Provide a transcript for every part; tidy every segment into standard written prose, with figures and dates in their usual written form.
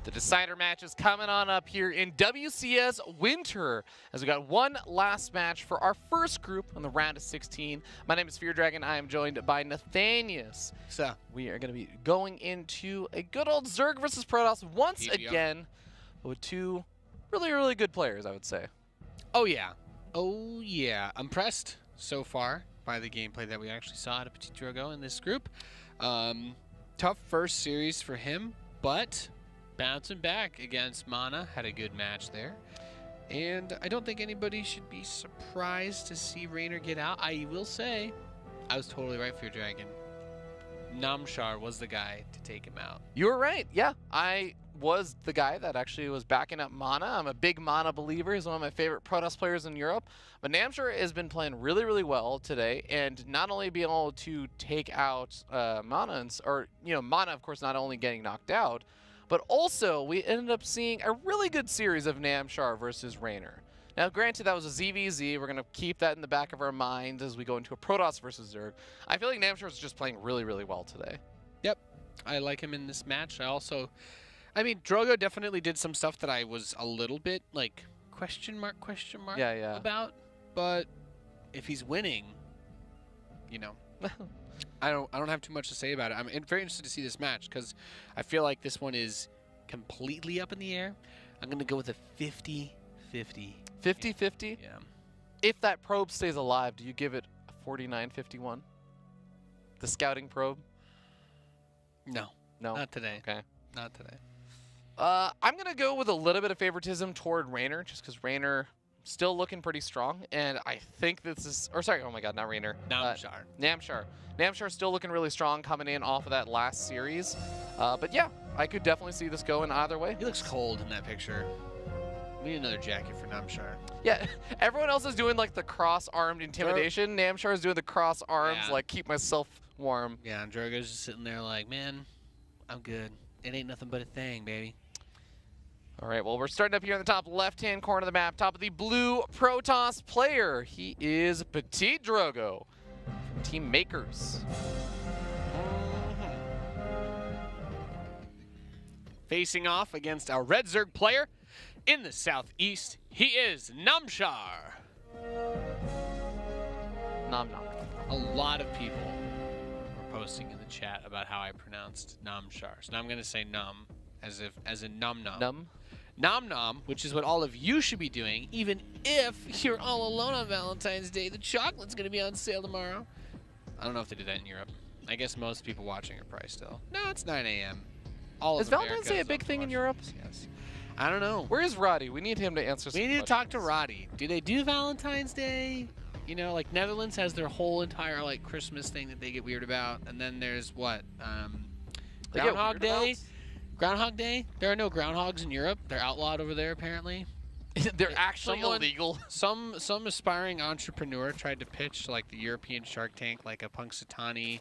The decider match is coming on up here in WCS Winter, as we got one last match for our first group on the round of 16. My name is PtitDrogo. I am joined by Nathanius. So we are going to be going into a good old Zerg versus Protoss once again with two really good players, I would say. Oh yeah. Impressed so far by the gameplay that we actually saw at PtitDrogo in this group. Tough first series for him, but bouncing back against Mana, had a good match there. And I don't think anybody should be surprised to see Raynor get out. I will say, I was totally right for your Dragon. Namshar was the guy to take him out. You were right, yeah. I was the guy that actually was backing up Mana. I'm a big Mana believer. He's one of my favorite Protoss players in Europe. But Namshar has been playing really well today, and not only being able to take out Mana, Mana, of course, not only getting knocked out, but also we ended up seeing a really good series of Namshar versus Raynor. Now, granted, that was a ZVZ. We're going to keep that in the back of our mind as we go into a Protoss versus Zerg. I feel like Namshar is just playing really well today. Yep, I like him in this match. I mean, Drogo definitely did some stuff that I was a little bit like question mark about. But if he's winning, you know, I don't have too much to say about it. I'm very interested to see this match because I feel like this one is completely up in the air. I'm going to go with a 50-50. 50-50? Yeah. If that probe stays alive, do you give it a 49-51? The scouting probe? No. No? Not today. Okay. Not today. I'm going to go with a little bit of favoritism toward Raynor, just because Raynor still looking pretty strong, and I think this is, or sorry, oh my god, not Raynor. Namshar. Namshar still looking really strong coming in off of that last series. But yeah, I could definitely see this going either way. He looks cold in that picture. We need another jacket for Namshar. Yeah, everyone else is doing like the cross-armed intimidation. Namshar is doing the cross-arms, like keep myself warm. Yeah, and Drogo's just sitting there like, man, I'm good. It ain't nothing but a thing, baby. All right, well, we're starting up here in the top left-hand corner of the map, top of the blue Protoss player. He is PtitDrogo from Team Makers. Facing off against our red Zerg player in the southeast, he is Namshar. Nom. A lot of people were posting in the chat about how I pronounced Namshar. So now I'm going to say Num, as in Num. Nom, which is what all of you should be doing, even if you're all alone on Valentine's Day. The chocolate's going to be on sale tomorrow. I don't know if they do that in Europe. I guess most people watching are probably still. No, it's 9 a.m. Is Valentine's Day a big thing in Europe? Yes. I don't know. Where is Roddy? We need him to answer some questions. We need to talk to Roddy. Do they do Valentine's Day? You know, like Netherlands has their whole entire like Christmas thing that they get weird about. And then there's what? Groundhog Day? Groundhog Day? There are no groundhogs in Europe. They're outlawed over there, apparently. They're actually illegal. Some aspiring entrepreneur tried to pitch like the European Shark Tank, like a Punxsutawney.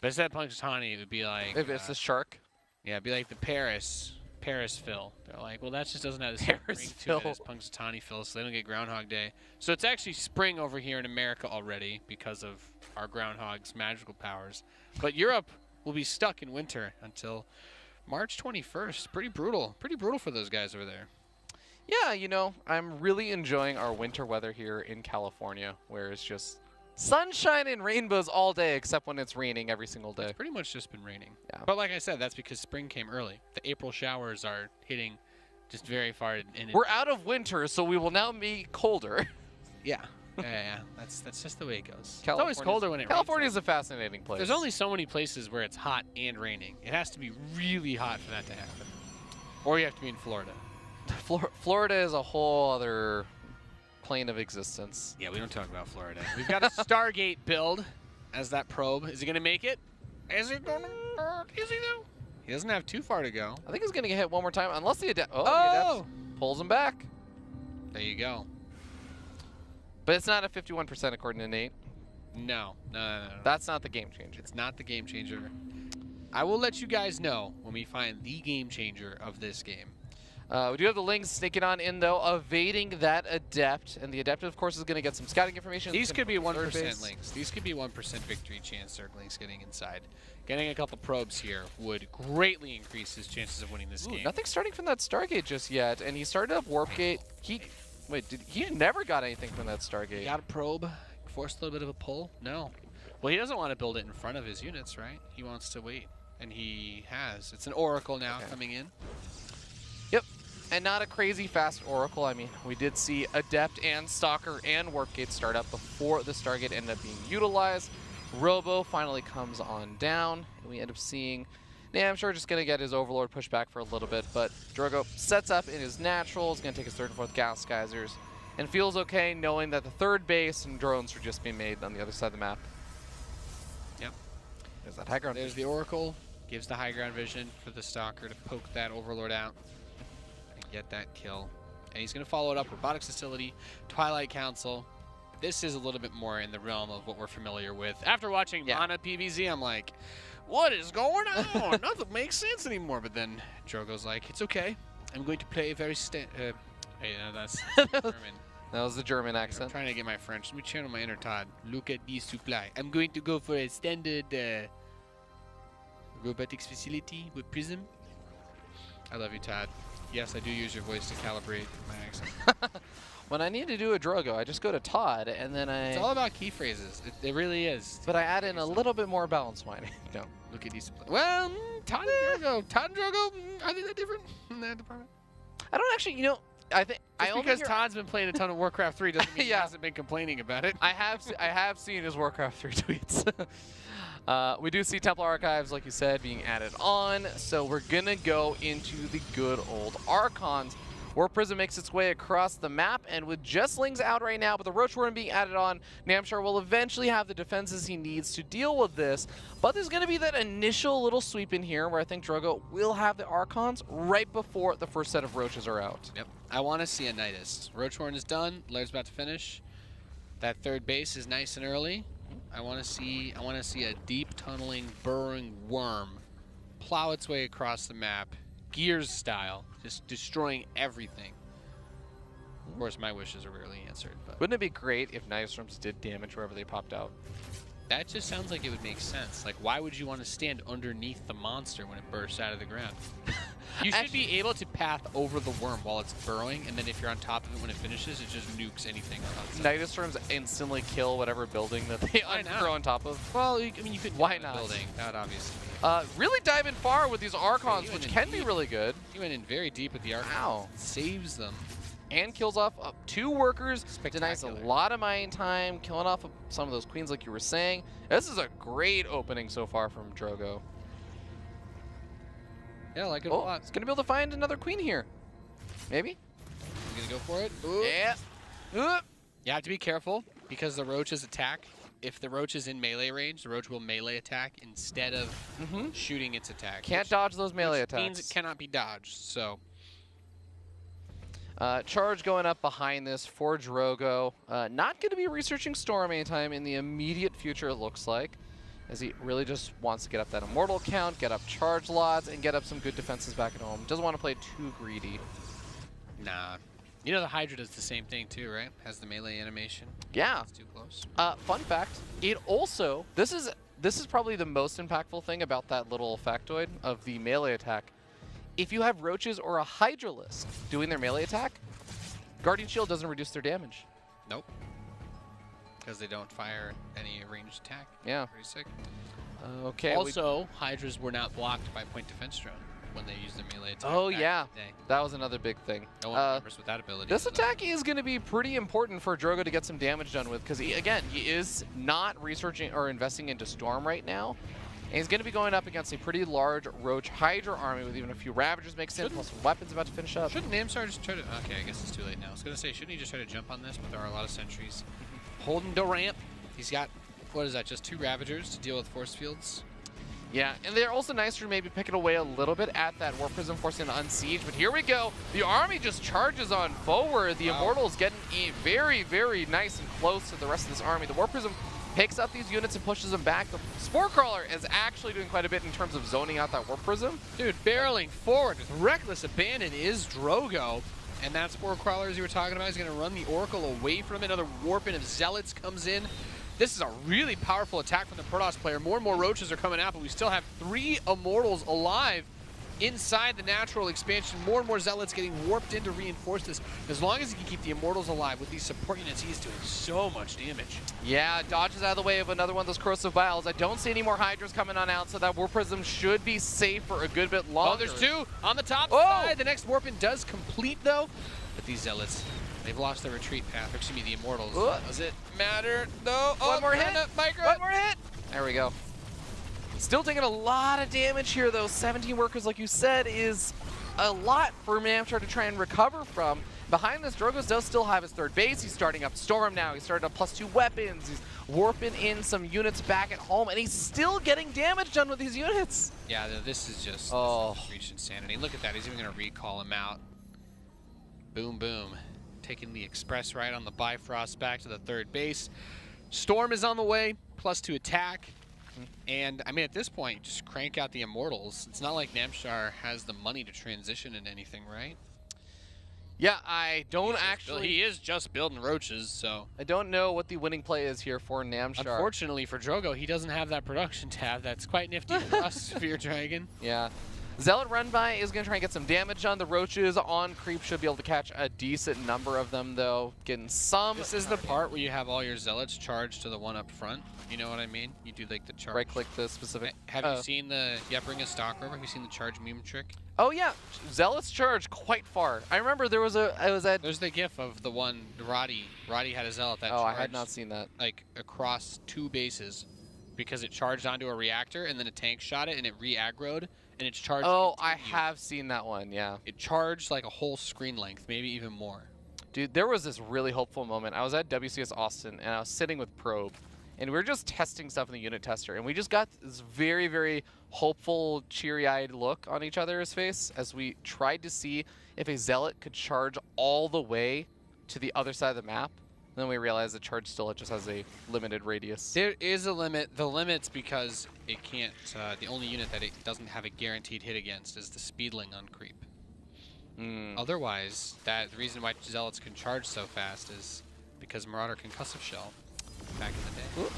But instead of Punxsutawney, it would be like... If it's a shark? Yeah, it'd be like the Parisville. They're like, well, that just doesn't have the same ring to it as Punxsutawneyville, so they don't get Groundhog Day. So it's actually spring over here in America already because of our groundhog's magical powers. But Europe will be stuck in winter until March 21st. Pretty brutal for those guys over there. Yeah, you know, I'm really enjoying our winter weather here in California, where it's just sunshine and rainbows all day, except when it's raining every single day. It's pretty much just been raining. Yeah. But like I said, that's because spring came early. The April showers are hitting just very far in. We're out of winter, so we will now be colder. Yeah. Yeah. That's just the way it goes. It's Always colder when it rains. California's a fascinating place. There's only so many places where it's hot and raining. It has to be really hot for that to happen. Or you have to be in Florida. Florida is a whole other plane of existence. Yeah, we don't talk about Florida. We've got a Stargate build as that probe. Is he going to make it? Is he going to? Is he though? He doesn't have too far to go. I think he's going to get hit one more time, unless the Adept pulls him back. There you go. But it's not a 51% according to Nate. No. That's not the game changer. It's not the game changer. I will let you guys know when we find the game changer of this game. We do have the Lings sneaking on in, though, evading that Adept. And the Adept, of course, is going to get some scouting information. These could be 1% Lings. These could be 1% victory chance Zerglings getting inside. Getting a couple probes here would greatly increase his chances of winning this game. Nothing starting from that Stargate just yet. And he started up Warp Gate. He never got anything from that Stargate. He got a probe, forced a little bit of a pull. No. Well, he doesn't want to build it in front of his units, right? He wants to wait. And he has. It's an Oracle now coming in. Yep. And not a crazy fast Oracle. I mean, we did see Adept and Stalker and Warp Gate start up before the Stargate ended up being utilized. Robo finally comes on down, and we end up seeing Namshar just going to get his Overlord pushed back for a little bit, but Drogo sets up in his natural, is going to take his third and fourth Gas Geysers, and feels okay knowing that the third base and drones are just being made on the other side of the map. Yep. There's that high ground. There's the Oracle, gives the high ground vision for the Stalker to poke that Overlord out. Get that kill. And he's going to follow it up. Robotics Facility, Twilight Council. This is a little bit more in the realm of what we're familiar with. After watching Mana PvZ, I'm like, what is going on? Nothing makes sense anymore. But then Drogo's like, it's okay. I'm going to play a very that's German. That was the German accent. I'm trying to get my French. Let me channel my inner Todd. Look at the supply. I'm going to go for a standard robotics facility with Prism. I love you, Todd. Yes, I do use your voice to calibrate my accent. When I need to do a Drogo, I just go to Todd, and then It's all about key phrases. It really is. But I add in a little bit more balance whining. No. Look at these. Well, Todd and Drogo. Todd and Drogo, are they that different in that department? I don't actually, you know, I think... Just because Todd's been playing a ton of Warcraft 3 doesn't mean he hasn't been complaining about it. I have seen his Warcraft 3 tweets. We do see Templar Archives, like you said, being added on. So we're going to go into the good old Archons. Warp Prism makes its way across the map, and with just Lings out right now, but the Roach Warren being added on, Namshar will eventually have the defenses he needs to deal with this. But there's going to be that initial little sweep in here where I think Drogo will have the Archons right before the first set of Roaches are out. Yep. I want to see a Nidus. Roach Warren is done. Laird's about to finish. That third base is nice and early. I want to see a deep tunneling, burrowing worm plow its way across the map, Gears style, just destroying everything. Of course, my wishes are rarely answered. But wouldn't it be great if Night Storms did damage wherever they popped out? That just sounds like it would make sense. Like, why would you want to stand underneath the monster when it bursts out of the ground? You should be able to path over the worm while it's burrowing, and then if you're on top of it when it finishes, it just nukes anything on Night Storms instantly kill whatever building that they throw on top of. Well, I mean, you could. Why not? Building, that obviously. Really diving far with these Archons, which can be really good. He went in very deep with the Archons. Wow. Saves them. And kills off 2 workers, denies a lot of mine time, killing off some of those queens like you were saying. This is a great opening so far from Drogo. Yeah, I like it a lot. He's going to be able to find another queen here. Maybe? He's going to go for it. Ooh. Yeah. You have to be careful because the roaches attack. If the roach is in melee range, the roach will melee attack instead of shooting its attack. Can't dodge those melee attacks. Means it cannot be dodged, so... charge going up behind this for Drogo. Not going to be researching Storm anytime in the immediate future, it looks like, as he really just wants to get up that Immortal count, get up charge lots, and get up some good defenses back at home. Doesn't want to play too greedy. Nah. You know the Hydra does the same thing too, right? Has the melee animation. Yeah. It's too close. Fun fact, it also, this is probably the most impactful thing about that little factoid of the melee attack. If you have Roaches or a Hydralisk doing their melee attack, Guardian Shield doesn't reduce their damage. Nope. Because they don't fire any ranged attack. Yeah. Pretty sick. Okay. Also, Hydras were not blocked by point defense drone when they used their melee attack. Oh, yeah. That was another big thing. No one remembers with that ability. This attack is going to be pretty important for Drogo to get some damage done with, because, again, he is not researching or investing into Storm right now. And he's going to be going up against a pretty large Roach Hydra army with even a few Ravagers makes sense, plus some weapons about to finish up. Shouldn't Namshar just try to... Okay, I guess it's too late now. I was going to say, shouldn't he just try to jump on this? But there are a lot of sentries. Holding the ramp. He's got, what is that, just 2 Ravagers to deal with force fields? Yeah, and they're also nice for maybe picking away a little bit at that Warp Prism, forcing to unsiege. But here we go. The army just charges on forward. The Immortals getting very, very nice and close to the rest of this army. The Warp Prism picks up these units and pushes them back. The Spore Crawler is actually doing quite a bit in terms of zoning out that Warp Prism. Dude, barreling forward with reckless abandon is Drogo. And that Spore Crawler, as you were talking about, is going to run the Oracle away from it. Another warping of Zealots comes in. This is a really powerful attack from the Protoss player. More and more Roaches are coming out, but we still have 3 Immortals alive inside the natural expansion. More and more Zealots getting warped in to reinforce this. As long as he can keep the Immortals alive with these support units, he's doing so much damage. Yeah, dodges out of the way of another one of those Corrosive Vials. I don't see any more Hydras coming on out, so that Warp Prism should be safe for a good bit longer. Oh, there's 2 on the top Oh! side. The next warping does complete, though. But these Zealots, they've lost their retreat path. Or excuse me, the Immortals. Does it matter, though? One more hit. Micro. One more hit. There we go. Still taking a lot of damage here, though. 17 workers, like you said, is a lot for Namshar to try and recover from. Behind this, Drogo does still have his 3rd base. He's starting up Storm now. He's starting up +2 weapons. He's warping in some units back at home, and he's still getting damage done with these units. Yeah, this is just reached insanity. Look at that. He's even going to recall him out. Boom, boom. Taking the express ride on the Bifrost back to the 3rd base. Storm is on the way, +2 attack. And, I mean, at this point, just crank out the Immortals. It's not like Namshar has the money to transition into anything, right? Yeah, I don't actually... He is just building Roaches, so... I don't know what the winning play is here for Namshar. Unfortunately for Drogo, he doesn't have that production tab. That's quite nifty for us, Spear Dragon. Yeah. Zealot run by is going to try and get some damage on the Roaches. On creep should be able to catch a decent number of them, though. Getting some... This is the part where you have all your Zealots charged to the one up front. You know what I mean? You do like the charge. Right-click the specific... Have you seen the... Yeah, bring a stalker over. Have you seen the charge meme trick? Oh, yeah. Zealots charge quite far. I remember there was a... There's the gif of the one, Roddy. Roddy had a Zealot that charged, I had not seen that. Like, across 2 bases. Because it charged onto a reactor, and then a tank shot it, and it re-aggroed. And it's charged. Oh, I have seen that one, yeah. It charged like a whole screen length, maybe even more. Dude, there was this really hopeful moment. I was at WCS Austin, and I was sitting with Probe, and we were just testing stuff in the unit tester, and we just got this very, very hopeful, cheery-eyed look on each other's face as we tried to see if a Zealot could charge all the way to the other side of the map. And then we realized the charge still just has a limited radius. There is a limit. The limit's because it can't, the only unit that it doesn't have a guaranteed hit against is the Speedling on creep. Otherwise, the reason why Zealots can charge so fast is because Marauder Concussive Shell back in the day. Ooh.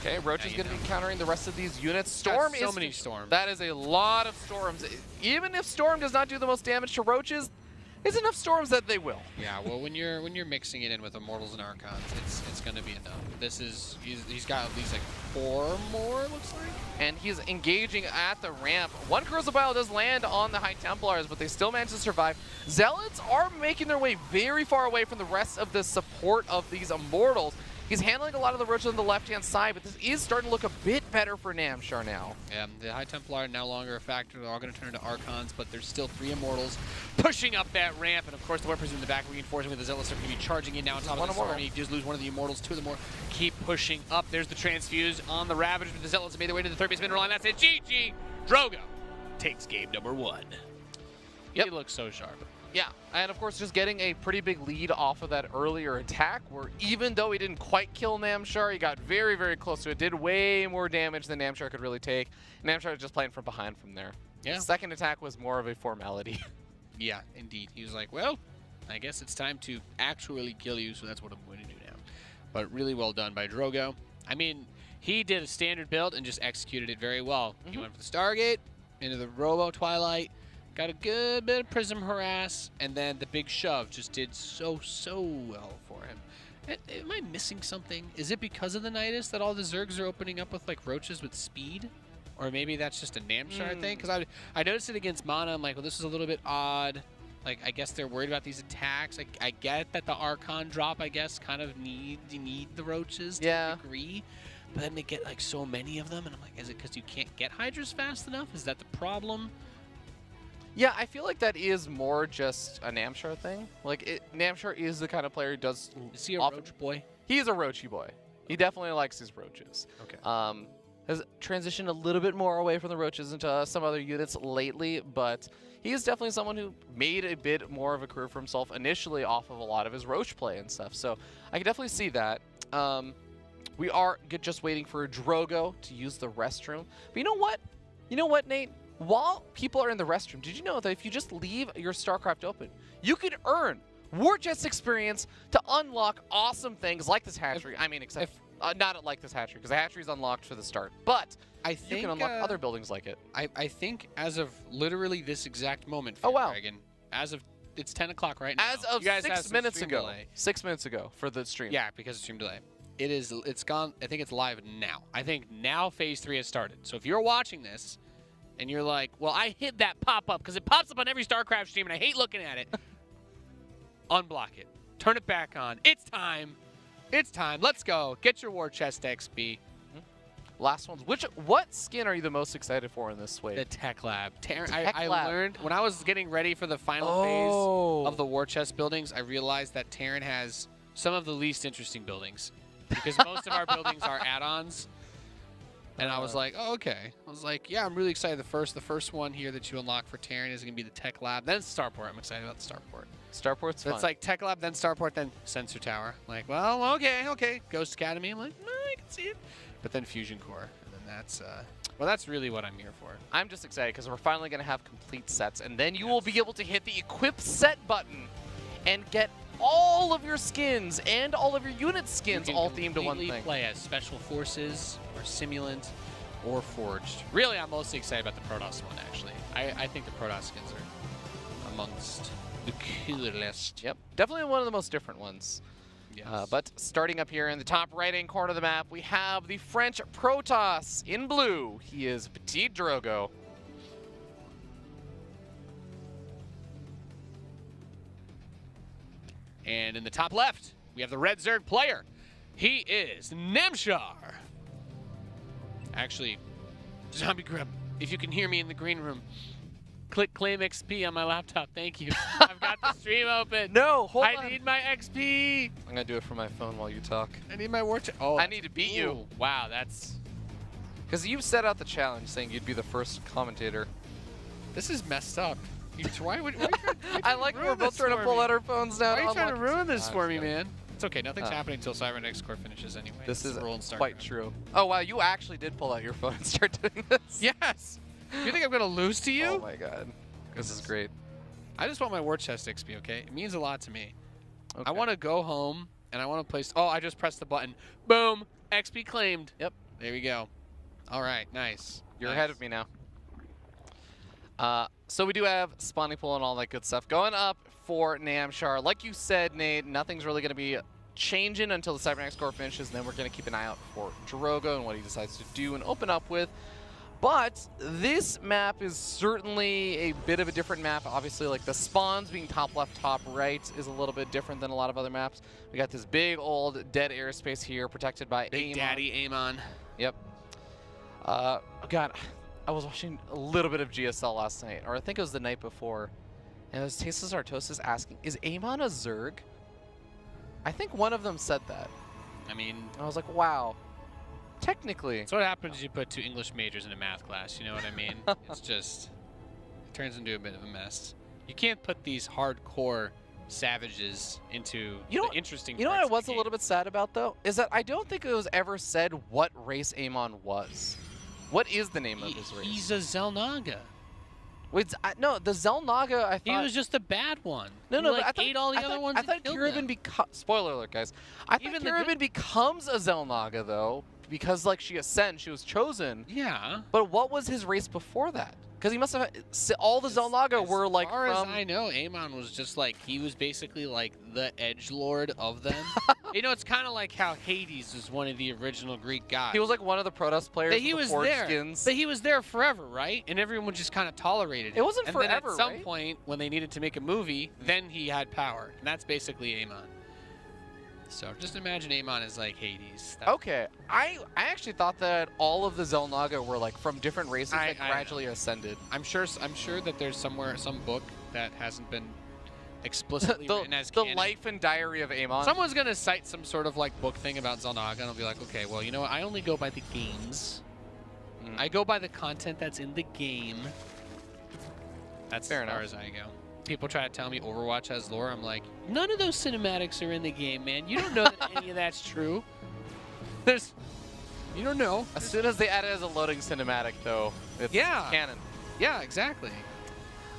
Okay, Roach is going to be countering the rest of these units. Storm is so many Storms. That is a lot of Storms. Even if Storm does not do the most damage to Roaches, it's enough Storms that they will. Yeah, well, when you're mixing it in with Immortals and Archons, it's going to be enough. This is he's got at least like 4 more, it looks like. And he's engaging at the ramp. One Corrosive Vial does land on the High Templars, but they still manage to survive. Zealots are making their way very far away from the rest of the support of these Immortals. He's handling a lot of the Roaches on the left-hand side, but this is starting to look a bit better for Namshar now. Yeah, the High Templar are no longer a factor. They're all going to turn into Archons, but there's still 3 Immortals pushing up that ramp. And of course, the weapons in the back reinforcing with the Zealots are going to be charging in now on top of the Storm. He does lose one of the Immortals, 2 of them more. Keep pushing up. There's the Transfuse on the Ravage, but the Zealots have made their way to the 3rd base mineral line. That's it. GG. Drogo takes game number 1. He looks so sharp. Yeah, and of course just getting a pretty big lead off of that earlier attack where even though he didn't quite kill Namshar, he got very, very close to it. Did way more damage than Namshar could really take. Namshar was just playing from behind from there. Yeah. The second attack was more of a formality. Yeah, indeed. He was like, well, I guess it's time to actually kill you, so that's what I'm going to do now. But really well done by Drogo. I mean, he did a standard build and just executed it very well. He went for the Stargate, into the Robo Twilight, got a good bit of Prism Harass, and then the big shove just did so well for him. Am I missing something? Is it because of the Nidus that all the Zergs are opening up with like Roaches with speed? Or maybe that's just a Namshar thing? Because I noticed it against Mana. I'm like, well, this is a little bit odd. Like, I guess they're worried about these attacks. Like, I get that the Archon drop, I guess, kind of need the Roaches to a degree. But then they get like so many of them, and I'm like, is it because you can't get Hydras fast enough? Is that the problem? Yeah, I feel like that is more just a Namshar thing. Like, Namshar is the kind of player who does... Is he a Roach boy? He is a Roachy boy. He definitely likes his Roaches. Okay. Has transitioned a little bit more away from the Roaches into some other units lately, but he is definitely someone who made a bit more of a career for himself initially off of a lot of his Roach play and stuff. So I can definitely see that. We are just waiting for Drogo to use the restroom. But you know what? You know what, Nate? While people are in the restroom, did you know that if you just leave your StarCraft open, you could earn War Chest experience to unlock awesome things like this hatchery? I mean, except not like this hatchery, because the hatchery is unlocked for the start. But I think you can unlock other buildings like it. I think as of literally this exact moment, Oh, wow. Dragon, as of it's 10 o'clock right now. As of you guys have 6 some minutes stream ago. delay. 6 minutes ago for the stream. Yeah, because of stream delay. It's gone. I think it's live now. I think now phase 3 has started. So if you're watching this and you're like, well, I hit that pop-up because it pops up on every StarCraft stream and I hate looking at it. Unblock it. Turn it back on. It's time. It's time. Let's go. Get your War Chest XP. Last ones. What skin are you the most excited for in this wave? The Tech Lab. Tech I Lab. learned when I was getting ready for the final phase of the War Chest buildings, I realized that Terran has some of the least interesting buildings because most of our buildings are add-ons. And I was like, oh, okay. I was like, yeah, I'm really excited. The first one here that you unlock for Terran is going to be the Tech Lab, then Starport. I'm excited about the Starport. Starport's fun. It's like Tech Lab, then Starport, then Sensor Tower. Like, well, okay. Ghost Academy. I'm like, no, I can see it. But then Fusion Core, and then that's that's really what I'm here for. I'm just excited because we're finally going to have complete sets, and then you will be able to hit the Equip Set button and get all of your skins and all of your unit skins all themed to one thing. You can play as Special Forces or Simulant or Forged. Really, I'm mostly excited about the Protoss one, actually. I think the Protoss skins are amongst the coolest. Yep, definitely one of the most different ones. Yes. But starting up here in the top right-hand corner of the map, we have the French Protoss in blue. He is PtitDrogo. And in the top left, we have the Red Zerg player. He is Namshar. Actually, Zombie Grub, if you can hear me in the green room, click claim XP on my laptop. Thank you. I've got the stream open. No, hold on. I need my XP. I'm going to do it from my phone while you talk. I need my War Chest. Oh, I need to beat you. Ooh, wow, that's... Because you set out the challenge saying you'd be the first commentator. This is messed up. Why would I like we're both trying to pull out our phones now. Why are you trying to ruin this for me, God. Man? It's okay. Nothing's happening until Cybernetics Core finishes anyway. This is rule in StarCraft. quite true. Oh, wow. You actually did pull out your phone and start doing this. Yes. You think I'm going to lose to you? Oh, my God. This is great. I just want my War Chest XP, okay? It means a lot to me. Okay. I want to go home, and I want to place... Oh, I just pressed the button. Boom. XP claimed. Yep. There we go. All right. Nice. You're nice. ahead of me now. So we do have spawning pool and all that good stuff going up for Namshar. Like you said, Nate, nothing's really going to be changing until the Cybernetics Core finishes, and then we're going to keep an eye out for Drogo and what he decides to do and open up with. But this map is certainly a bit of a different map. Obviously, like the spawns being top left, top right is a little bit different than a lot of other maps. We got this big old dead airspace here protected by Big Daddy Amon. Yep. God, I was watching a little bit of GSL last night, or I think it was the night before, and it was Tasteless Artosis asking, is Amon a Zerg? I think one of them said that. I mean... And I was like, wow. Technically. That's what happens when you put 2 English majors in a math class, you know what I mean? It's just... It turns into a bit of a mess. You can't put these hardcore savages into the interesting You know what I was a little bit sad about, though? Is that I don't think it was ever said what race Amon was. What is the name of his race? He's a Zelnaga. Wait, no, the Zelnaga, I thought... He was just a bad one. No, he, like, I thought, ate all the other ones I thought Kiriban becomes... Spoiler alert, guys. I thought Kiriban becomes a Zelnaga, though, because, like, she ascends, she was chosen. Yeah. But what was his race before that? Because he must have... All the Zelnaga were, like, As far as I know, Amon was just, like, he was basically, like, the edgelord of them. You know, it's kind of like how Hades was one of the original Greek gods. He was, like, one of the Protoss players with the forged skins. But he was there forever, right? And everyone just kind of tolerated him. It wasn't forever, And then at some point, when they needed to make a movie, then he had power. And that's basically Amon. So just imagine Amon as like Hades. Okay, I actually thought that all of the Zelnaga were like from different races that gradually ascended. I'm sure that there's somewhere some book that hasn't been explicitly written as the canon. life and diary of Amon. Someone's gonna cite some sort of like book thing about Zelnaga, and I'll be like, okay, well, you know what? I only go by the games. I go by the content that's in the game. That's fair as far as I go. People try to tell me Overwatch has lore. I'm like, none of those cinematics are in the game, man. You don't know that any of that's true. There's, you don't know. As soon as they add it as a loading cinematic, though, it's canon. Yeah, exactly.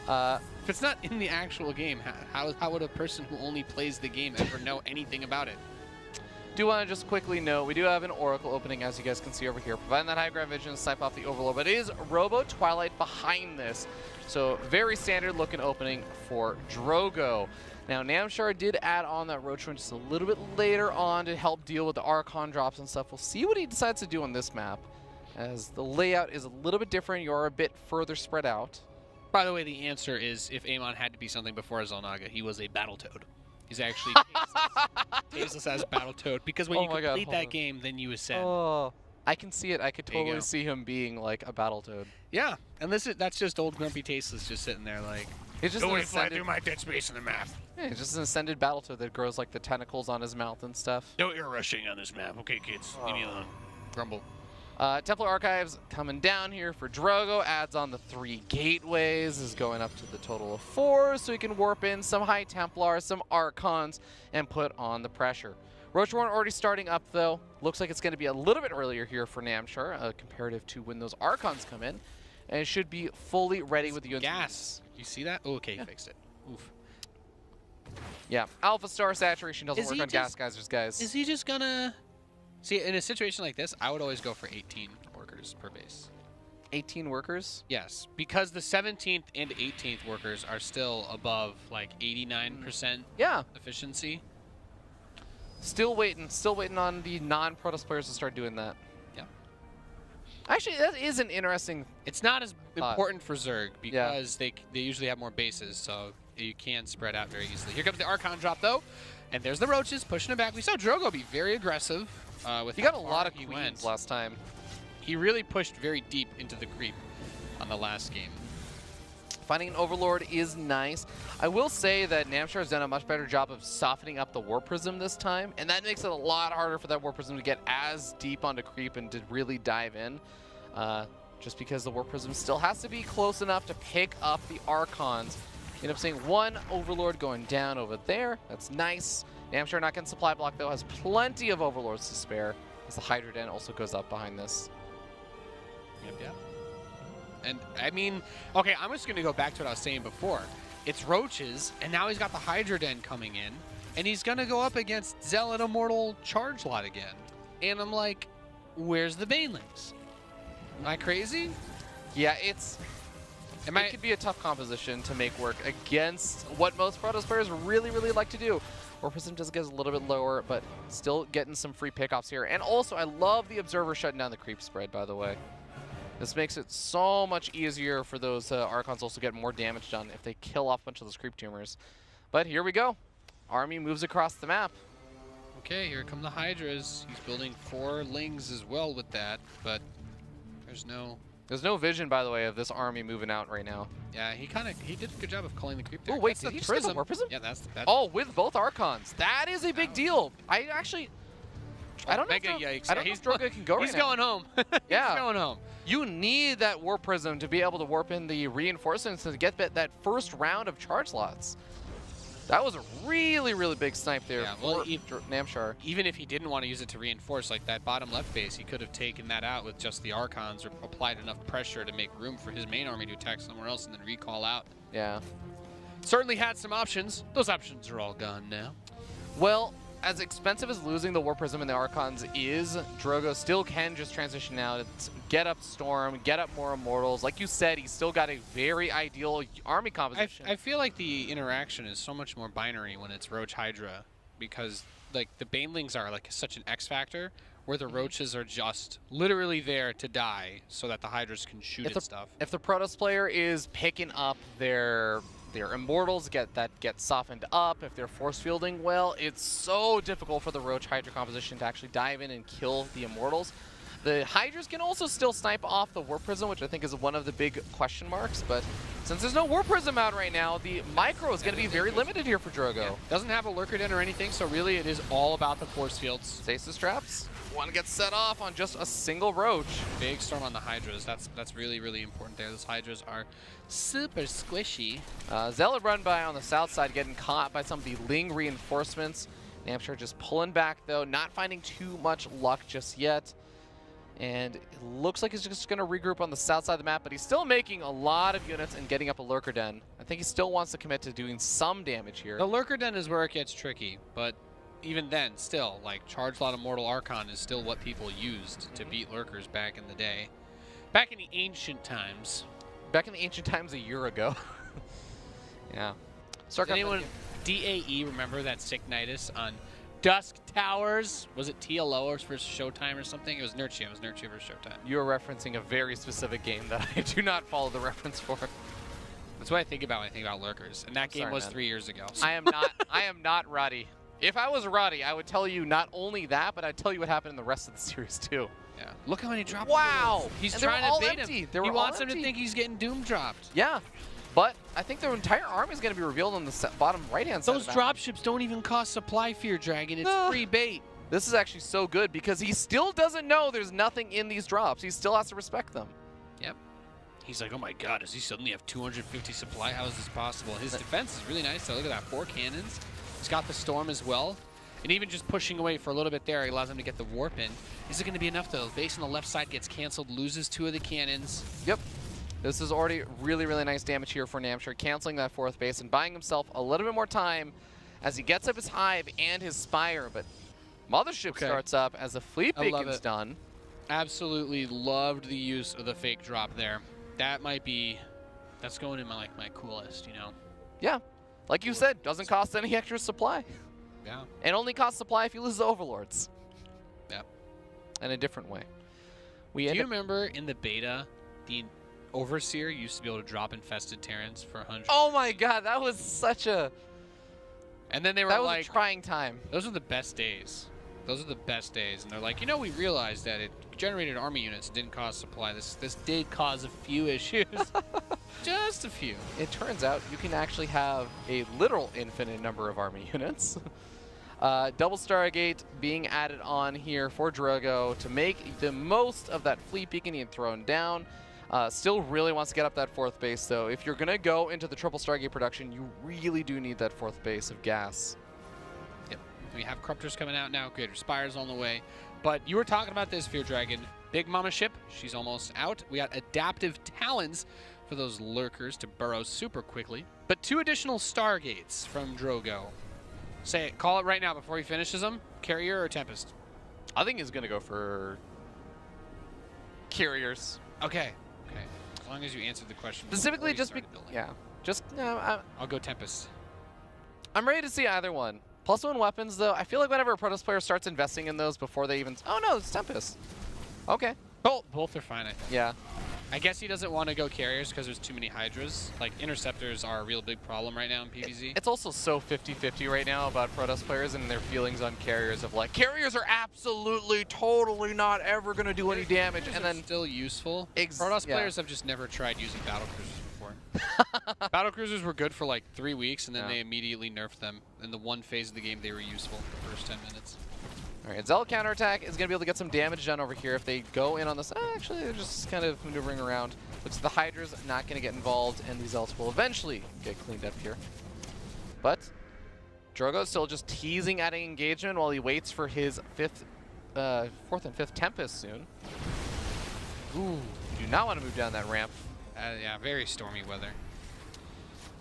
If it's not in the actual game, how would a person who only plays the game ever know anything about it? Do want to just quickly note, we do have an Oracle opening, as you guys can see over here, providing that high ground vision to snipe off the Overlord, but it is Robo Twilight behind this. So very standard looking opening for Drogo. Now, Namshar did add on that Roach just a little bit later on to help deal with the Archon drops and stuff. We'll see what he decides to do on this map, as the layout is a little bit different. You are a bit further spread out. By the way, the answer is if Amon had to be something before Xel'Naga, he was a Battletoad. He's actually tasteless as Battletoad, because when you complete that game, then you ascend. Oh, I can see it. I could totally see him being like a Battletoad. Yeah, and that's just old grumpy Tasteless just sitting there like, it's just don't fly through my dead space in the map. Yeah, it's just an ascended Battletoad that grows like the tentacles on his mouth and stuff. No air rushing on this map. Okay, kids, leave me alone. Grumble. Templar Archives coming down here for Drogo, adds on the 3 gateways, is going up to the total of 4, so he can warp in some High Templars, some Archons, and put on the pressure. Roachborn already starting up, though. Looks like it's going to be a little bit earlier here for Namshar, comparative to when those Archons come in, and it should be fully ready with the gas. You see that? Oh, okay, he fixed it. Oof. Yeah, Alpha Star saturation doesn't work on gas geysers, guys. Is he just gonna... See, in a situation like this, I would always go for 18 workers per base. 18 workers? Yes, because the 17th and 18th workers are still above like 89% efficiency. Still waiting on the non-Protoss players to start doing that. Yeah. Actually, that is an interesting... It's not as important for Zerg because they usually have more bases, so you can spread out very easily. Here comes the Archon drop, though, and there's the Roaches pushing it back. We saw Drogo be very aggressive. He got a lot of queens last time. He really pushed very deep into the creep on the last game. Finding an Overlord is nice. I will say that Namshar has done a much better job of softening up the War Prism this time, and that makes it a lot harder for that War Prism to get as deep onto creep and to really dive in. Just because the War Prism still has to be close enough to pick up the Archons. You end up seeing 1 Overlord going down over there. That's nice. Namshar not getting supply block, though, has plenty of Overlords to spare, as the Hydra Den also goes up behind this. Yep. And, I mean, okay, I'm just going to go back to what I was saying before. It's Roaches, and now he's got the Hydra Den coming in, and he's going to go up against Zealot Immortal Charge Lot again. And I'm like, where's the Banelings? Am I crazy? Yeah, it could be a tough composition to make work against what most Protoss players really, really like to do. War Prism does get a little bit lower, but still getting some free pickoffs here. And also, I love the Observer shutting down the creep spread, by the way. This makes it so much easier for those Archons also get more damage done if they kill off a bunch of those creep tumors. But here we go. Army moves across the map. Okay, here come the Hydras. He's building 4 Lings as well with that, but there's no vision, by the way, of this army moving out right now. Yeah, he did a good job of calling the creep there. Oh, wait, did he just get the War Prism? Yeah, that's Oh, with both Archons. That is a big deal. I don't know yikes. I don't know if Drogo can go right now. He's going home. Yeah. He's going home. You need that War Prism to be able to warp in the reinforcements to get that first round of charge slots. That was a really, really big snipe there for Namshar. Even if he didn't want to use it to reinforce, like that bottom left base, he could have taken that out with just the Archons or applied enough pressure to make room for his main army to attack somewhere else and then recall out. Yeah. Certainly had some options. Those options are all gone now. Well, as expensive as losing the War Prism and the Archons is, Drogo still can just transition out, get up Storm, get up more Immortals. Like you said, he's still got a very ideal army composition. I feel like the interaction is so much more binary when it's Roach Hydra, because like the Banelings are like such an X factor, where the Roaches are just literally there to die so that the Hydras can shoot at stuff. If the Protoss player is picking up their Immortals, get softened up, if they're force fielding well, it's so difficult for the Roach Hydra composition to actually dive in and kill the Immortals. The Hydras can also still snipe off the War Prism, which I think is one of the big question marks, but since there's no War Prism out right now, the micro is going to be very limited here for Drogo. Yeah. Doesn't have a Lurker Den or anything, so really it is all about the force fields. Stasis traps. One gets set off on just a single Roach. Big storm on the Hydras. That's really, really important there. Those Hydras are super squishy. Zealot run by on the south side, getting caught by some of the Ling reinforcements. Namshar just pulling back, though, not finding too much luck just yet. And it looks like he's just going to regroup on the south side of the map, but he's still making a lot of units and getting up a Lurker Den. I think he still wants to commit to doing some damage here. The Lurker Den is where it gets tricky, but even then, still, like, Charge Lot of Mortal Archon is still what people used to beat Lurkers back in the day. Back in the ancient times. Back in the ancient times a year ago. Yeah. Does anyone DAE remember that Signitus on Dusk Towers? Was it TLO or for Showtime or something? It was Nurture. It was Nurture for Showtime. You are referencing a very specific game that I do not follow the reference for. That's what I think about when I think about Lurkers. And that game was 3 years ago. So. I am not Roddy. If I was Roddy, I would tell you not only that, but I'd tell you what happened in the rest of the series too. Yeah. Look how many drops. Wow. He's and trying to bait empty. him. He wants him to think he's getting Doom dropped. Yeah. But I think their entire army is going to be revealed on the bottom right-hand side. Those dropships don't even cost supply, Fear Dragon. It's free bait. This is actually so good because he still doesn't know there's nothing in these drops. He still has to respect them. Yep. He's like, oh my god, does he suddenly have 250 supply? How is this possible? His defense is really nice. So look at that, 4 cannons. He's got the Storm as well. And even just pushing away for a little bit there, he allows him to get the Warp in. Is it going to be enough though? Base on the left side gets canceled, loses 2 of the cannons. Yep. This is already really, really nice damage here for Namshar, canceling that 4th base and buying himself a little bit more time as he gets up his Hive and his Spire. But Mothership starts up as the Fleet Beacon's done. Absolutely loved the use of the fake drop there. That might be, that's going in my coolest, you know? Yeah. Like you said, doesn't cost any extra supply. Yeah. And only costs supply if you lose the Overlords. Yep. In a different way. Do you remember in the beta, the Overseer used to be able to drop infested Terrans for 100? Oh my god, that was such a... And then they were that like... was a trying time. Those are the best days. Those are the best days. And they're like, you know, we realized that it generated army units. It didn't cause supply. This did cause a few issues. Just a few. It turns out you can actually have a literal infinite number of army units. Double Stargate being added on here for Drogo to make the most of that fleet beacon being thrown down. Still really wants to get up that 4th base, though. If you're going to go into the triple Stargate production, you really do need that 4th base of gas. Yep. We have Corruptors coming out now. Greater Spire's on the way. But you were talking about this, Fear Dragon. Big Mama ship, she's almost out. We got Adaptive Talons for those Lurkers to burrow super quickly. But 2 additional Stargates from Drogo. Say it. Call it right now before he finishes them. Carrier or Tempest? I think he's going to go for Carriers. Okay. Okay. As long as you answered the question. Specifically just I'll go Tempest. I'm ready to see either one. +1 weapons, though. I feel like whenever a Protoss player starts investing in those before they even... Oh, no, it's Tempest. Okay. Both are fine, I think. Yeah. I guess he doesn't want to go Carriers because there's too many Hydras. Like, Interceptors are a real big problem right now in PvZ. It's also so 50-50 right now about Protoss players and their feelings on Carriers of like, Carriers are absolutely, totally not ever going to do any damage. And then still useful. Protoss players have just never tried using Battlecruisers before. Battlecruisers were good for like 3 weeks, and then they immediately nerfed them. In the one phase of the game, they were useful the first 10 minutes. All right, Zealot counterattack is going to be able to get some damage done over here if they go in on this. Actually, they're just kind of maneuvering around. Looks like the Hydra's not going to get involved, and the Zealots will eventually get cleaned up here. But Drogo's still just teasing adding engagement while he waits for his 4th and 5th Tempest soon. Ooh, do not want to move down that ramp. Yeah, very stormy weather.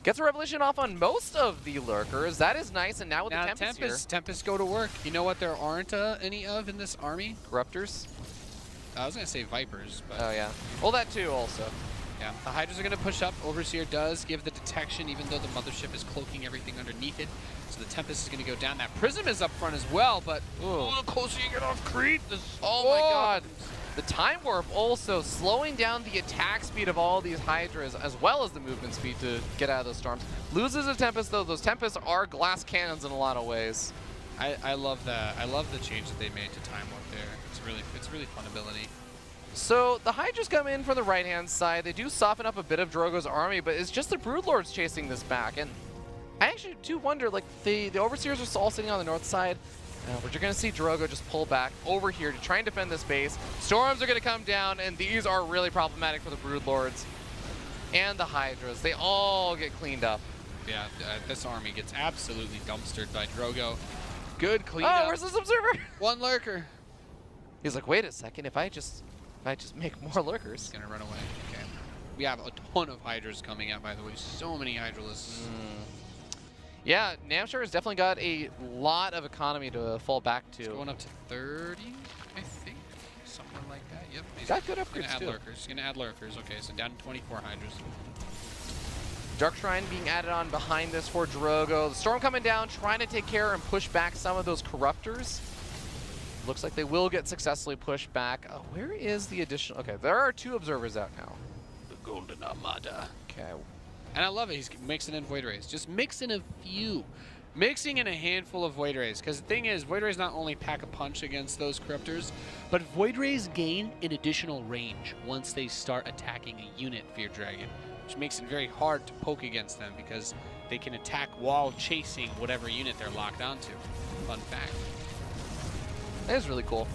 Gets a Revolution off on most of the Lurkers. That is nice, and now with the Tempest here. Tempest go to work. You know what there aren't any of in this army? Corruptors? I was going to say Vipers, but... Oh, yeah. Well, that too, also. Yeah, the Hydras are going to push up. Overseer does give the detection, even though the Mothership is cloaking everything underneath it. So the Tempest is going to go down. That Prism is up front as well, but... Oh, the closer you get off Crete, oh my god. The Time Warp also slowing down the attack speed of all these Hydras, as well as the movement speed to get out of those storms. Loses a Tempest, though. Those Tempests are glass cannons in a lot of ways. I love that. I love the change that they made to Time Warp there. It's a really fun ability. So the Hydras come in from the right-hand side. They do soften up a bit of Drogo's army, but it's just the Broodlords chasing this back. And I actually do wonder, like, the Overseers are all sitting on the north side. But you're going to see Drogo just pull back over here to try and defend this base. Storms are going to come down, and these are really problematic for the Broodlords and the Hydras. They all get cleaned up. Yeah, this army gets absolutely dumpstered by Drogo. Good cleanup. Oh, where's this observer? One lurker. He's like, wait a second. If I just make more lurkers. He's gonna run away. Okay. We have a ton of Hydras coming out, by the way. So many Hydralisks. Yeah, Namshar has definitely got a lot of economy to fall back to. It's going up to 30, I think. Something like that. Yep. He's got good gonna upgrades add too. lurkers. He's gonna add lurkers. Okay, so down to 24 Hydras. Dark Shrine being added on behind this for Drogo. The Storm coming down, trying to take care and push back some of those Corruptors. Looks like they will get successfully pushed back. Where is the additional? Okay, there are 2 observers out now. The Golden Armada. Okay. And I love it. He's mixing in Void Rays. Just mixing a few. Mixing in a handful of Void Rays. Because the thing is, Void Rays not only pack a punch against those Corruptors, but Void Rays gain an additional range once they start attacking a unit Fear Dragon, which makes it very hard to poke against them because they can attack while chasing whatever unit they're locked onto. Fun fact. That is really cool.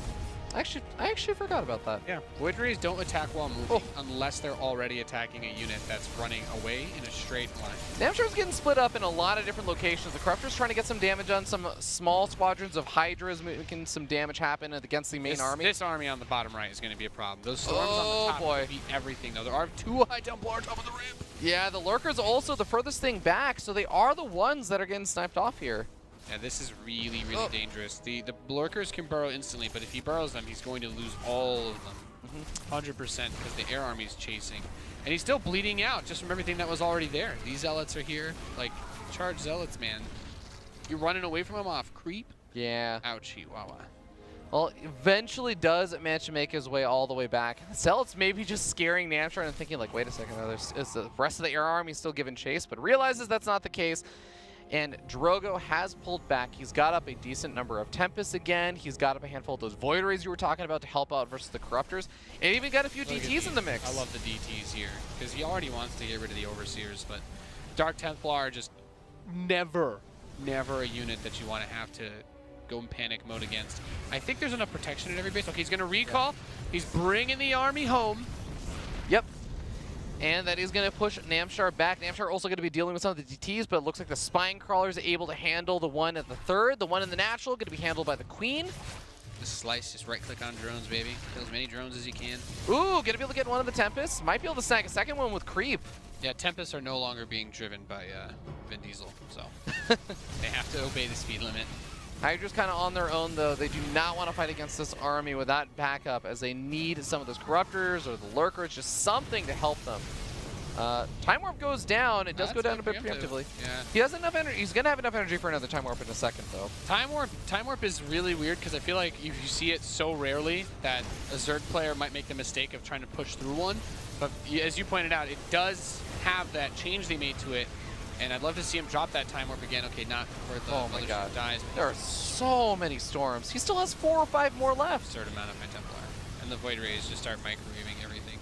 I actually forgot about that. Yeah, Void Rays don't attack while moving unless they're already attacking a unit that's running away in a straight line. Namshar's getting split up in a lot of different locations. The Corruptor's trying to get some damage on some small squadrons of Hydras, making some damage happen against the main army. This army on the bottom right is going to be a problem. Those storms on the top boy. beat everything, though. There are 2 High Templar on top of the ramp. Yeah, the Lurker's also the furthest thing back, so they are the ones that are getting sniped off here. Yeah, this is really, really dangerous. The Lurkers can burrow instantly, but if he burrows them, he's going to lose all of them. 100% because the air army's chasing. And he's still bleeding out just from everything that was already there. These Zealots are here. Like, charge Zealots, man. You're running away from him off creep? Yeah. Ouchie, wawa. Well, eventually does manage to make his way all the way back. Zealots maybe just scaring Namshar and thinking like, wait a second, is the rest of the air army still giving chase? But realizes that's not the case. And Drogo has pulled back. He's got up a decent number of Tempests again. He's got up a handful of those Void Rays you were talking about to help out versus the Corruptors. And even got a few DTs in the mix. I love the DTs here because he already wants to get rid of the Overseers, but Dark Templar are just never a unit that you want to have to go in panic mode against. I think there's enough protection at every base. Okay, he's going to recall. Yeah. He's bringing the army home. Yep. And that is going to push Namshar back. Namshar also going to be dealing with some of the DTs, but it looks like the Spine Crawler is able to handle the one at the third. The one in the natural going to be handled by the Queen. Just slice, just right-click on drones, baby. Kill as many drones as you can. Ooh, going to be able to get one of the Tempests. Might be able to snag a second one with Creep. Yeah, Tempests are no longer being driven by Vin Diesel, so they have to obey the speed limit. Hydra's kind of on their own, though. They do not want to fight against this army without backup, as they need some of those Corruptors or the Lurkers, just something to help them. Time Warp goes down. It does go down a bit preemptively. Yeah. He has enough energy. He's going to have enough energy for another Time Warp in a second, though. Time Warp is really weird because I feel like you see it so rarely that a Zerg player might make the mistake of trying to push through one. But as you pointed out, it does have that change they made to it. And I'd love to see him drop that Time Warp again. Okay, not where the mothership dies. There are so many storms. He still has 4 or 5 more left. Absurd amount of High Templar. And the Void Rays just start microwaving everything.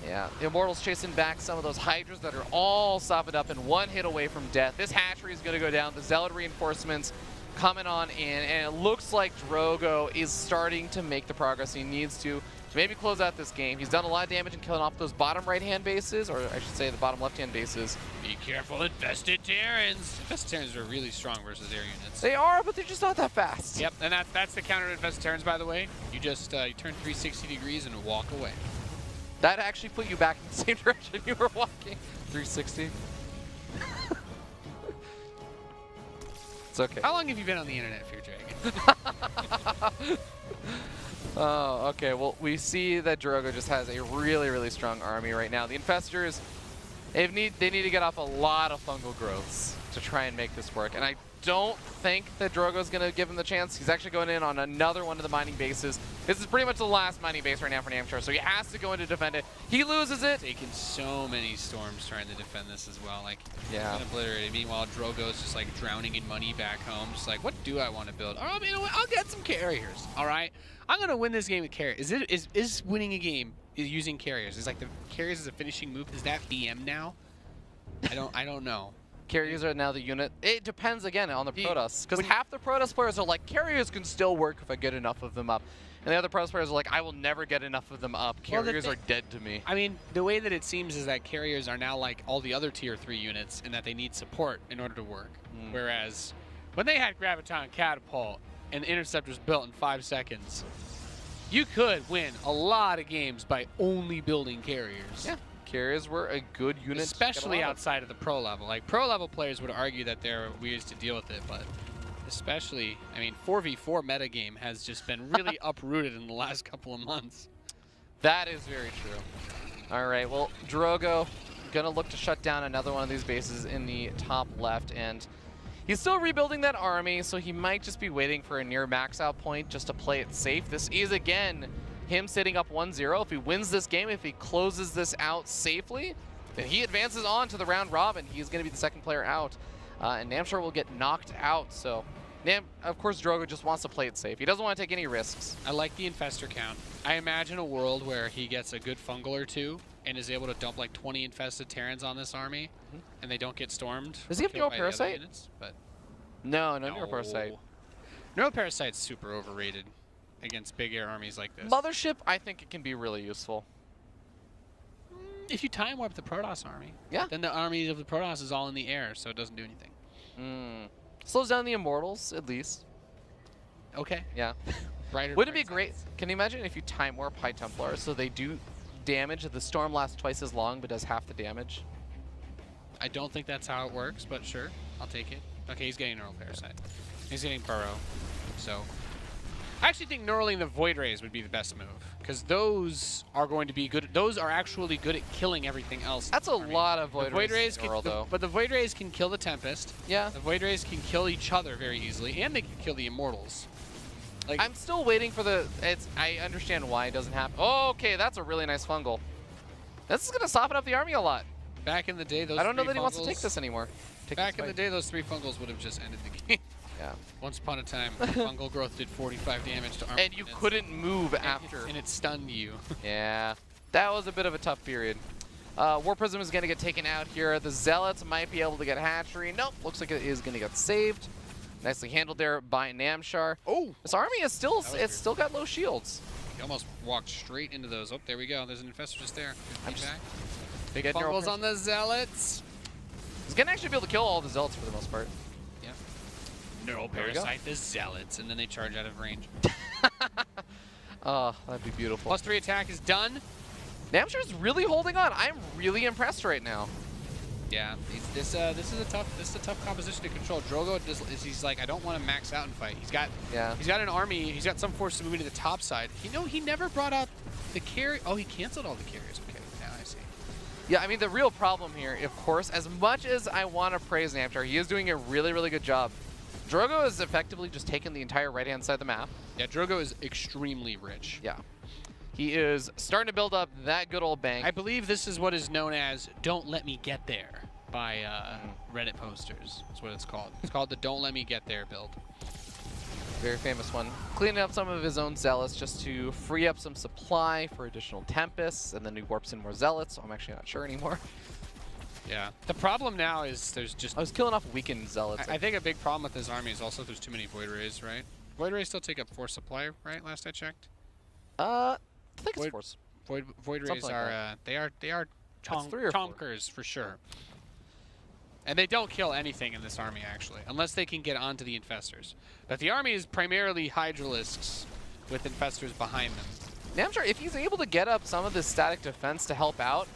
Yeah, Immortal's chasing back some of those Hydras that are all softened up and 1 hit away from death. This hatchery is going to go down. The Zealot reinforcements coming on in, and it looks like Drogo is starting to make the progress he needs to maybe close out this game. He's done a lot of damage in killing off those bottom right-hand bases, or I should say the bottom left-hand bases. Be careful, Infested Terrans! Infested Terrans are really strong versus air units. They are, but they're just not that fast. Yep, and that's the counter to Infested Terrans, by the way. You just you turn 360 degrees and walk away. That actually put you back in the same direction you were walking. 360. It's okay. How long have you been on the internet, Fear Dragon? Oh, okay. Well, we see that Drogo just has a really, really strong army right now. The Infestors, they need to get off a lot of fungal growths to try and make this work. And I don't think that Drogo's going to give him the chance. He's actually going in on another one of the mining bases. This is pretty much the last mining base right now for Namshar, so he has to go in to defend it. He loses it. Taking so many storms trying to defend this as well. Like, yeah, obliterated. Meanwhile, Drogo's just like drowning in money back home. Just like, what do I want to build? Oh, you know what? I'll get some carriers. All right, I'm gonna win this game with carriers. Is winning a game using carriers? Is like the carriers as a finishing move? Is that BM now? I don't know. Carriers are now the unit. It depends again on the Protoss, because half the Protoss players are like, carriers can still work if I get enough of them up. And the other Protoss players are like, I will never get enough of them up. Carriers are dead to me. I mean, the way that it seems is that carriers are now like all the other tier 3 units in that they need support in order to work. Whereas when they had Graviton Catapult, and the interceptor's built in 5 seconds. You could win a lot of games by only building carriers. Yeah, carriers were a good unit. Especially outside of the pro level. Like, pro level players would argue that there are ways to deal with it, but especially, I mean, 4v4 metagame has just been really uprooted in the last couple of months. That is very true. All right, well, Drogo gonna look to shut down another one of these bases in the top left, and he's still rebuilding that army, so he might just be waiting for a near max out point just to play it safe. This is, again, him sitting up 1-0. If he wins this game, if he closes this out safely, then he advances on to the round robin. He's gonna be the second player out, and Namshar will get knocked out, so of course, Drogo just wants to play it safe. He doesn't want to take any risks. I like the infestor count. I imagine a world where he gets a good fungal or two and is able to dump like 20 infested Terrans on this army, and they don't get stormed. Does he have Neuroparasite? But no Neuroparasite. Neuroparasite's super overrated against big air armies like this. Mothership, I think it can be really useful. If you time warp the Protoss army, yeah, then the army of the Protoss is all in the air, so it doesn't do anything. Slows down the Immortals, at least. Okay. Yeah. Wouldn't it be great? Can you imagine if you time warp High Templar so they do damage, the storm lasts twice as long but does half the damage? I don't think that's how it works, but sure, I'll take it. Okay, he's getting Neuroparasite. He's getting Burrow, so I actually think Neuraling the Void Rays would be the best move, because those are going to be good. Those are actually good at killing everything else. That's a lot of Void Rays though. But the Void Rays can kill the Tempest. Yeah. The Void Rays can kill each other very easily, and they can kill the Immortals. Like, I'm still waiting for the... I understand why it doesn't happen. Oh, okay, that's a really nice fungal. This is going to soften up the army a lot. Back in the day, those I don't know that he wants to take this anymore. Back in the day, those 3 fungals would have just ended the game. Yeah. Once upon a time, fungal growth did 45 damage to army. And you couldn't move after. And it stunned you. Yeah. That was a bit of a tough period. War Prism is going to get taken out here. The Zealots might be able to get Hatchery. Nope. Looks like it is going to get saved. Nicely handled there by Namshar. Oh! This army is still, it's still got low shields. He almost walked straight into those. Oh, there we go. There's an infestor just there. I'm just back. Big fungals on the Zealots. He's going to actually be able to kill all the Zealots for the most part. Yeah. Neuroparasite the Zealots, and then they charge out of range. Oh, that'd be beautiful. +3 attack is done. Namshar's really holding on. I'm really impressed right now. Yeah, this is a tough composition to control. Drogo he's like, I don't want to max out and fight. He's got an army. He's got some force moving to the top side. You know, he never brought out the carry. Oh, he canceled all the carriers. Okay, now I see. Yeah, I mean the real problem here, of course, as much as I want to praise Namshar, he is doing a really, really good job. Drogo is effectively just taking the entire right-hand side of the map. Yeah, Drogo is extremely rich. Yeah. He is starting to build up that good old bank. I believe this is what is known as "Don't Let Me Get There" by Reddit posters. That's what it's called. It's called the "Don't Let Me Get There" build. Very famous one. Cleaning up some of his own Zealots just to free up some supply for additional Tempests, and then he warps in more Zealots, so I'm actually not sure anymore. Yeah. The problem now is there's just... I was killing off weakened Zealots. I think a big problem with this army is also there's too many Void Rays, right? Void Rays still take up 4 supply, right? Last I checked. I think it's force. Void Rays like are they are chonkers for sure. And they don't kill anything in this army actually, unless they can get onto the infestors. But the army is primarily Hydralisks with infestors behind them. Namshar, if he's able to get up some of this static defense to help out,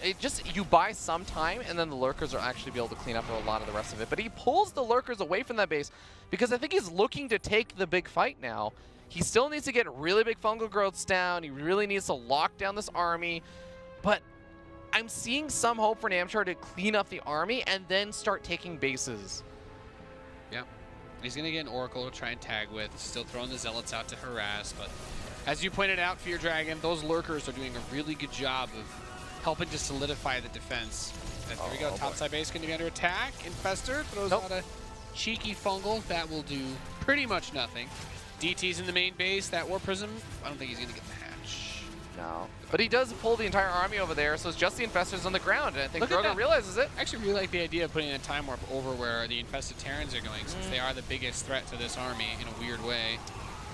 you buy some time, and then the lurkers will actually be able to clean up a lot of the rest of it. But he pulls the lurkers away from that base because I think he's looking to take the big fight now. He still needs to get really big fungal growths down. He really needs to lock down this army. But I'm seeing some hope for Namshar to clean up the army and then start taking bases. Yeah. He's going to get an Oracle to try and tag with. Still throwing the Zealots out to harass. But as you pointed out, Fear Dragon, those lurkers are doing a really good job of helping to solidify the defense. And there we go. Topside base going to be under attack. Infestor throws out a cheeky fungal. That will do pretty much nothing. DT's in the main base. That War Prism, I don't think he's going to get the hatch. No. But he does pull the entire army over there, so it's just the infestors on the ground, and I think Drogo realizes it. I actually really like the idea of putting a time warp over where the infested Terrans are going, since they are the biggest threat to this army in a weird way.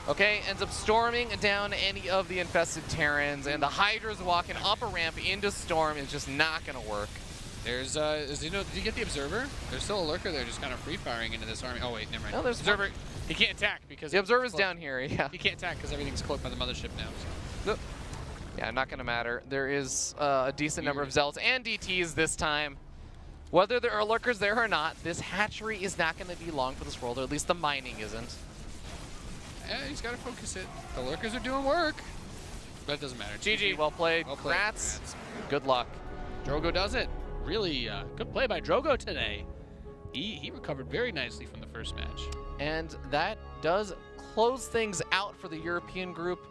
Okay, ends up storming down any of the infested Terrans, and the Hydra's walking up a ramp into Storm is just not going to work. There's, did you get the Observer? There's still a Lurker there just kind of free-firing into this army. Oh, wait, never mind. No, there's Observer. He can't attack because... The Observer's down here, yeah. He can't attack because everything's cloaked by the Mothership now. So. Yeah, not going to matter. There is a decent number of Zealots and DTs this time. Whether there are Lurkers there or not, this hatchery is not going to be long for this world, or at least the mining isn't. Yeah, he's got to focus it. The Lurkers are doing work. But it doesn't matter. GG, well played. Well played. Congrats. Good luck. Drogo does it. Really good play by Drogo today. He recovered very nicely from the first match. And that does close things out for the European group,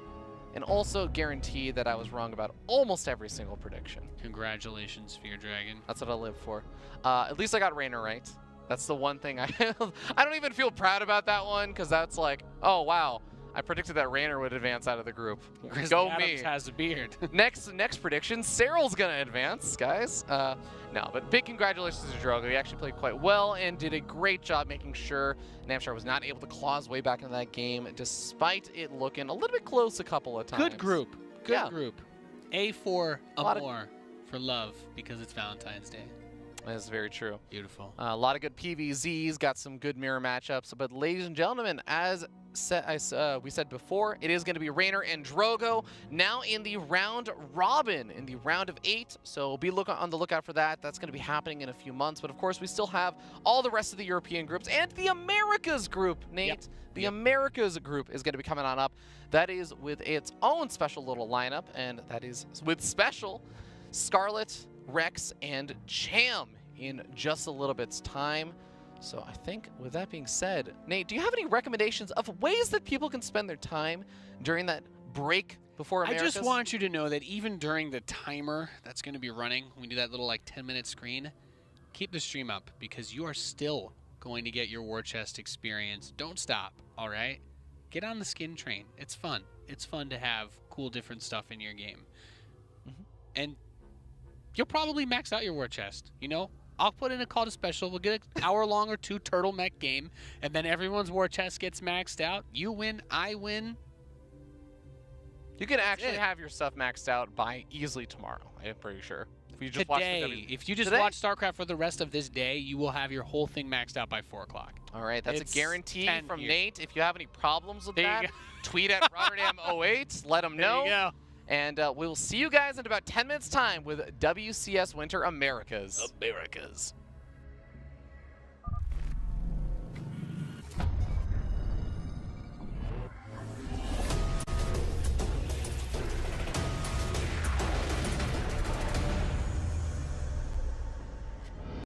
and also guarantee that I was wrong about almost every single prediction. Congratulations, Fear Dragon. That's what I live for. At least I got Raynor right. That's the one thing I don't even feel proud about that one, because that's like, oh wow, I predicted that Raynor would advance out of the group. Go me. Adams has a beard. Next prediction, Cyril's gonna advance, guys. No, but big congratulations to Drogo. He actually played quite well and did a great job making sure Namshar was not able to claw his way back into that game, despite it looking a little bit close a couple of times. Good group. Good Yeah. group. A for Amor, for love, because it's Valentine's Day. That is very true. Beautiful. A lot of good PvZs, got some good mirror matchups. But ladies and gentlemen, as we said before, it is going to be Raynor and Drogo now in the round robin, in the round of 8. So be on the lookout for that. That's going to be happening in a few months. But of course, we still have all the rest of the European groups and the Americas group, Nate. Yep. The Americas group is going to be coming on up. That is with its own special little lineup, and that is with special Scarlet, Rex, and Cham in just a little bit's time. So I think with that being said, Nate, do you have any recommendations of ways that people can spend their time during that break before Americas? I just want you to know that even during the timer that's going to be running, when we do that little like 10-minute screen, keep the stream up because you are still going to get your war chest experience. Don't stop, all right? Get on the skin train. It's fun. It's fun to have cool different stuff in your game. And you'll probably max out your war chest, you know? I'll put in a call to special. We'll get an hour-long or 2 turtleneck game, and then everyone's war chest gets maxed out. You win, I win. You can actually have your stuff maxed out by easily tomorrow, I'm pretty sure. If you just If you just watch StarCraft for the rest of this day, you will have your whole thing maxed out by 4 o'clock. All right, that's a guarantee from here. Nate. If you have any problems with There you that, tweet at Rotterdam08. Let him know. There you go. And we'll see you guys in about 10 minutes' time with WCS Winter Americas.